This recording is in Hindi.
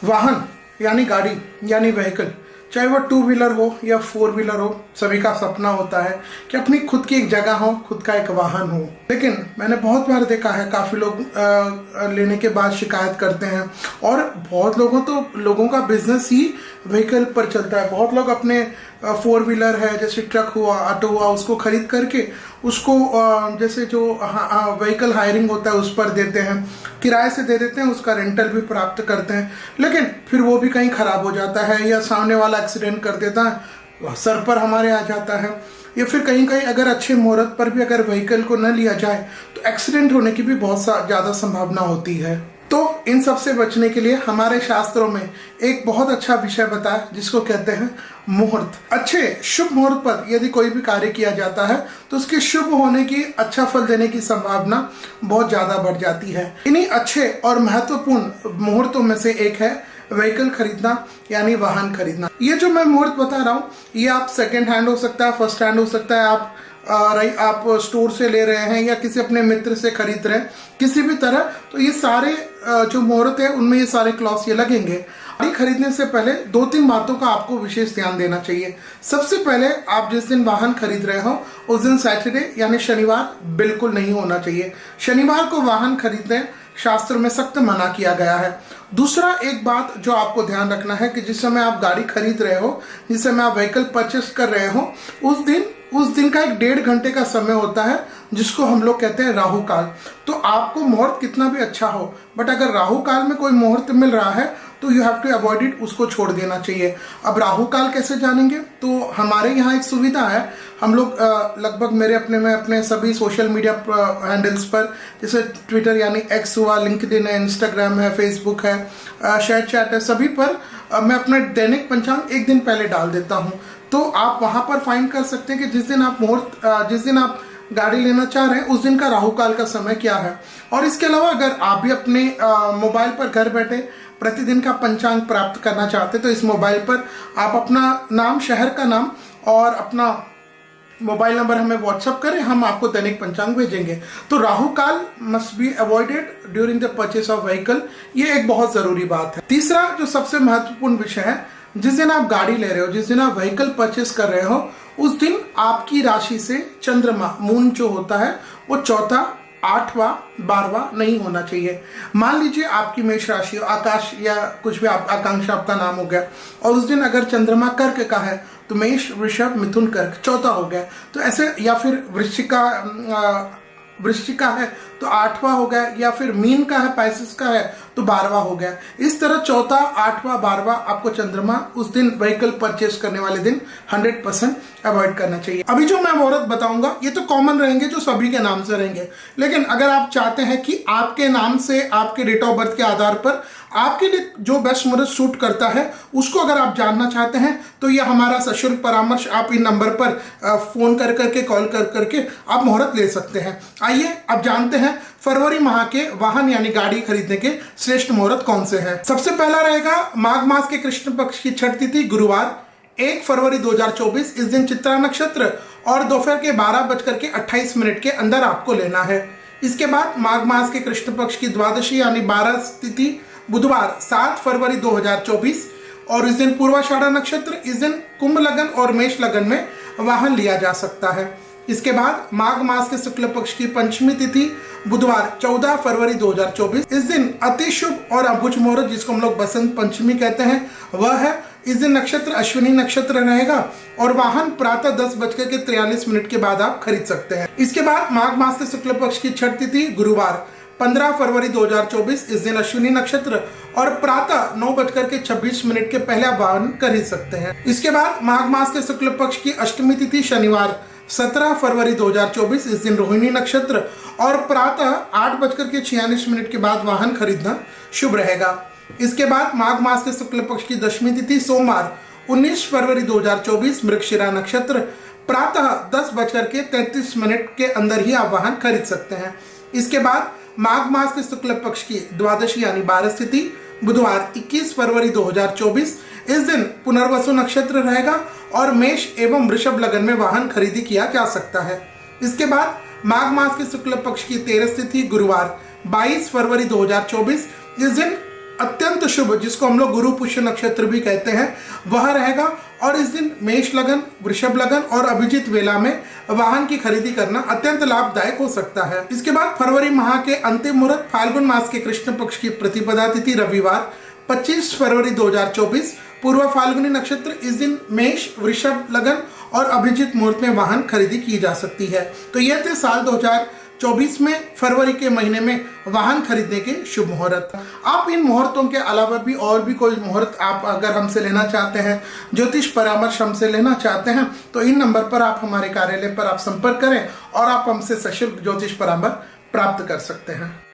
वाहन यानी गाड़ी यानी व्हीकल, चाहे वो टू व्हीलर हो या फोर व्हीलर हो, सभी का सपना होता है कि अपनी खुद की एक जगह हो, खुद का एक वाहन हो। लेकिन मैंने बहुत बार देखा है काफ़ी लोग लेने के बाद शिकायत करते हैं, और बहुत लोगों का बिजनेस ही व्हीकल पर चलता है। बहुत लोग अपने फोर व्हीलर है, जैसे ट्रक हुआ, ऑटो हुआ, उसको खरीद करके उसको जैसे जो व्हीकल हायरिंग होता है उस पर देते हैं, किराए से दे देते हैं, उसका रेंटल भी प्राप्त करते हैं। लेकिन फिर वो भी कहीं खराब हो जाता है, या सामने वाला एक्सीडेंट कर देता है, सर पर हमारे आ जाता है, या फिर कहीं कहीं अगर अच्छे मुहूर्त पर भी अगर व्हीकल को न लिया जाए तो एक्सीडेंट होने की भी बहुत ज़्यादा संभावना होती है। तो इन सब से बचने के लिए हमारे शास्त्रों में एक बहुत अच्छा विषय बताया, जिसको कहते हैं मुहूर्त। अच्छे शुभ मुहूर्त पर यदि कोई भी कार्य किया जाता है तो उसके शुभ होने की, अच्छा फल देने की संभावना बहुत ज्यादा बढ़ जाती है। इन्हीं अच्छे और महत्वपूर्ण मुहूर्तों में से एक है व्हीकल खरीदना यानी वाहन खरीदना। ये जो मैं मुहूर्त बता रहा हूँ, ये आप सेकेंड हैंड हो सकता है, फर्स्ट हैंड हो सकता है, आप स्टोर से ले रहे हैं या किसी अपने मित्र से खरीद रहे हैं, किसी भी तरह। तो ये सारे जो मुहूर्त है उनमें ये सारे क्लॉज ये लगेंगे। गाड़ी खरीदने से पहले दो तीन बातों का आपको विशेष ध्यान देना चाहिए। सबसे पहले, आप जिस दिन वाहन खरीद रहे हो उस दिन सैटरडे यानी शनिवार बिल्कुल नहीं होना चाहिए। शनिवार को वाहन खरीदने शास्त्र में सख्त मना किया गया है। दूसरा एक बात जो आपको ध्यान रखना है कि जिस समय आप गाड़ी खरीद रहे हो, जिस समय आप व्हीकल परचेस कर रहे हो, उस दिन का 1.5 घंटे का समय होता है जिसको हम लोग कहते हैं राहु काल। तो आपको मुहूर्त कितना भी अच्छा हो, बट अगर राहु काल में कोई मुहूर्त मिल रहा है तो you have to avoid it, उसको छोड़ देना चाहिए। अब राहु काल कैसे जानेंगे? तो हमारे यहाँ एक सुविधा है, हम लोग लगभग मैं अपने सभी सोशल मीडिया हैंडल्स पर, जैसे ट्विटर यानी एक्स हुआ, लिंक्डइन है, इंस्टाग्राम है, फेसबुक है, शेयर चैट है, सभी पर मैं अपना दैनिक पंचांग एक दिन पहले डाल देता हूँ। तो आप वहां पर फाइंड कर सकते हैं कि जिस दिन आप गाड़ी लेना चाह रहे हैं उस दिन का राहु काल का समय क्या है। और इसके अलावा अगर आप भी अपने मोबाइल पर घर बैठे प्रतिदिन का पंचांग प्राप्त करना चाहते हैं तो इस मोबाइल पर आप अपना नाम, शहर का नाम और अपना मोबाइल नंबर हमें व्हाट्सअप करें, हम आपको दैनिक पंचांग भेजेंगे। तो राहु काल must be avoided during the purchase of vehicle, ये एक बहुत जरूरी बात है। तीसरा जो सबसे महत्वपूर्ण विषय है, जिस दिन आप गाड़ी ले रहे हो, जिस दिन आप व्हीकल परचेस कर रहे हो, उस दिन आपकी राशि से चंद्रमा, मून जो होता है वो चौथा, 8वां, 12वां नहीं होना चाहिए। मान लीजिए आपकी मेष राशि हो, आकाश या कुछ भी आकांक्षा आपका नाम हो गया, और उस दिन अगर चंद्रमा कर्क का है तो मेष, वृषभ, मिथुन, कर्क चौथा हो गया। तो ऐसे, या फिर वृश्चिक का है तो 8वां हो गया, या फिर मीन का है, पाइसेस का है तो 12वां हो गया। इस तरह चौथा, 8वां, 12वां आपको चंद्रमा उस दिन व्हीकल परचेस करने वाले दिन 100% अवॉइड करना चाहिए। अभी जो मैं मुहूर्त बताऊंगा ये तो कॉमन रहेंगे, जो सभी के नाम से रहेंगे। लेकिन अगर आप चाहते हैं कि आपके नाम से, आपके डेट ऑफ बर्थ के आधार पर आपके लिए जो बेस्ट मुहूर्त सूट करता है उसको अगर आप जानना चाहते हैं तो यह हमारा सशुल्क परामर्श, आप इन नंबर पर फोन कर करके, कॉल कर करके आप मुहूर्त ले सकते हैं। आइए अब जानते हैं फरवरी माह के वाहन यानी गाड़ी खरीदने के श्रेष्ठ मुहूर्त कौन से हैं। सबसे पहला रहेगा माघ मास के कृष्ण पक्ष की छठ तिथि, गुरुवार, 1 फरवरी 2024। इस दिन चित्रा नक्षत्र और दोपहर के 12:28 के अंदर आपको लेना है। इसके बाद माघ मास के कृष्ण पक्ष की द्वादशी यानी 12 तिथि, बुधवार, 7 फरवरी 2024, और इस दिन पूर्वाषाढ़ा नक्षत्र। इस दिन कुंभ लगन और मेष लगन में वाहन लिया जा सकता है। इसके बाद माघ मास के शुक्ल पक्ष की पंचमी तिथि, बुधवार, 14 फरवरी 2024। इस दिन अति शुभ और अभुज मुहूर्त, जिसको हम लोग बसंत पंचमी कहते हैं, वह है। इस दिन नक्षत्र अश्विनी नक्षत्र रहेगा और वाहन प्रातः 10:43 के बाद आप खरीद सकते हैं। इसके बाद माघ मास के शुक्ल पक्ष की छठ तिथि, गुरुवार, 15 फरवरी 2024। इस दिन अश्विनी नक्षत्र और प्रातः 9:26 के पहले आप वाहन खरीद सकते हैं। इसके बाद माघ मास के शुक्ल पक्ष की अष्टमी तिथि, शनिवार, 17 फरवरी 2024। इस दिन रोहिणी नक्षत्र और प्रातः 8:46 के बाद वाहन खरीदना शुभ रहेगा। इसके बाद माघ मास के शुक्ल पक्ष की दशमी तिथि, सोमवार, 19 फरवरी 2024, मृगशिरा नक्षत्र, प्रातः 10:33 के अंदर ही आप वाहन खरीद सकते हैं। इसके बाद माघ मास के शुक्ल पक्ष की द्वादशी यानी 12 तिथि, बुधवार, 21 फरवरी 2024। इस दिन पुनर्वसु नक्षत्र रहेगा और मेष एवं वृषभ लगन में वाहन खरीदी किया जा सकता है। इसके बाद माघ मास के शुक्ल पक्ष की 13 तिथि, गुरुवार, 22 फरवरी 2024। इस दिन अत्यंत शुभ, जिसको हम लोग गुरु पुष्य नक्षत्र भी कहते हैं, वह रहेगा। और इस दिन मेष लगन, वृषभ लगन और अभिजित वेला में वाहन की खरीदी करना अत्यंत लाभदायक हो सकता है। इसके बाद फरवरी माह के अंतिम मुहूर्त फाल्गुन मास के कृष्ण पक्ष की प्रतिपदा तिथि रविवार 25 फरवरी 2024 पूर्व फाल्गुनी नक्षत्र। इस दिन मेष, वृषभ लगन और अभिजित मुहूर्त में वाहन खरीदी की जा सकती है। तो यह थे साल 2024 में फरवरी के महीने में वाहन खरीदने के शुभ मुहूर्त। आप इन मुहूर्तों के अलावा भी और भी कोई मुहूर्त आप अगर हमसे लेना चाहते हैं, ज्योतिष परामर्श हमसे लेना चाहते हैं, तो इन नंबर पर आप हमारे कार्यालय पर आप संपर्क करें और आप हमसे सशुल्क ज्योतिष परामर्श प्राप्त कर सकते हैं।